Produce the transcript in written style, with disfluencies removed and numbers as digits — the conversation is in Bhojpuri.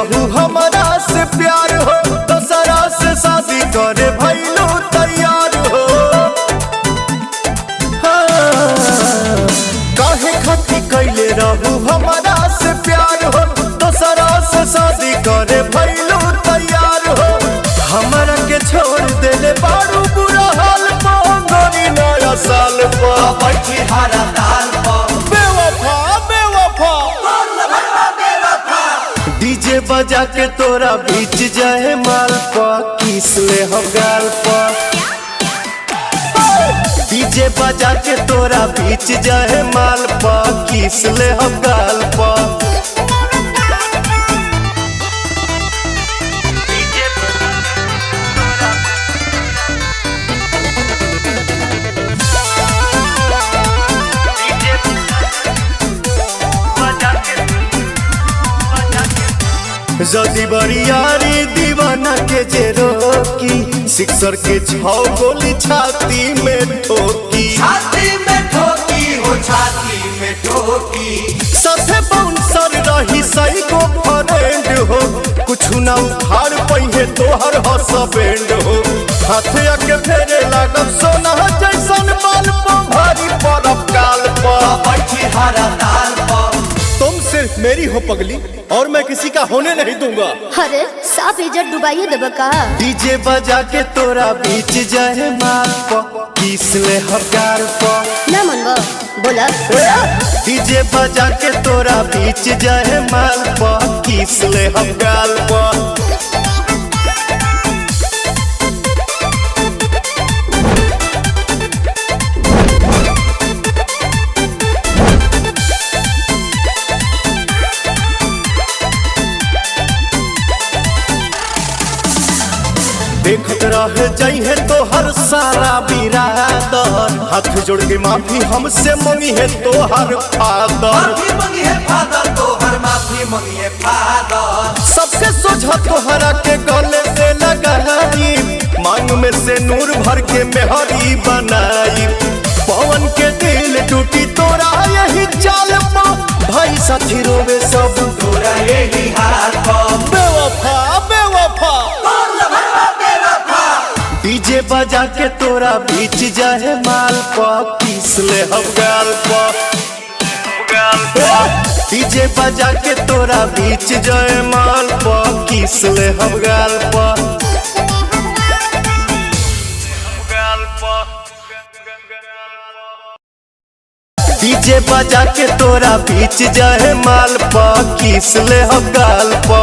रहू हमारा से प्यार हो, दूसरा से शादी करे भइलू तैयार हो। हाँ, काहे खाती कैले रहू हमारा से प्यार हो, दूसरा से शादी करे भइलू तैयार हो। हमारा के छोड़ देले बारू बुरा हाल पा, गोरी नया साल पा बैठी हरा ताल पर बेवफा बेवफा डीजे बजा के तोरा बीच जाए माल पा, किस ले हम गाल पा। डीजे बजा के तोरा बीच जाए माल पा, किस ले हम गाल पा। जदी बरियारी दीवाना के जे रोकी, सिक्सर के 6 गोली छाती में ठोकी। छाती में ठोकी हो छाती में ठोकी। सथे बाउंसर रही सही को फ्रेंड हो, कुछ ना उखाड़ पहिए तोहर हसबैंड हो। हाथे आके फेरे लागब सोना जैसन बाल पा, भारी परब काल पा बैठी हरा ताल पर। तुम सिर्फ मेरी हो पगली, और मैं किसी का होने नहीं दूंगा। अरे साफ इज्जत डुबाइए देबा का। डीजे बजा के तोरा बीच जाए माल पा, किस ले हकार पा। ना मनबो बोला डीजे बजा के तोरा बीच जाए माल पा, किस ले हम गाल पा। देखत रह जाइए तो हर सारा बिरादर, हाथ जोड़ के माफी हमसे मंगी है तो हर फादर। माफी मंगी है फादर तो हर माफी मंगी है फादर। सबसे सोझा तोहरा के गले से लगाई, मांग में से नूर भर के मेहरी बनाई। पवन के दिल टूटी तोरा यही चाल पा, भाई साथी रोवे सब तोरा यही हाल पर। बेवफा बेवफा डीजे बजा के तोरा बीच जाए माल पा, किस ले हम गाल पा। डीजे बजा के तोरा बीच जाए माल पा, किस ले हम गाल पा। डीजे बजा के तोरा बीच जाए माल पा, किस ले हम गाल पा।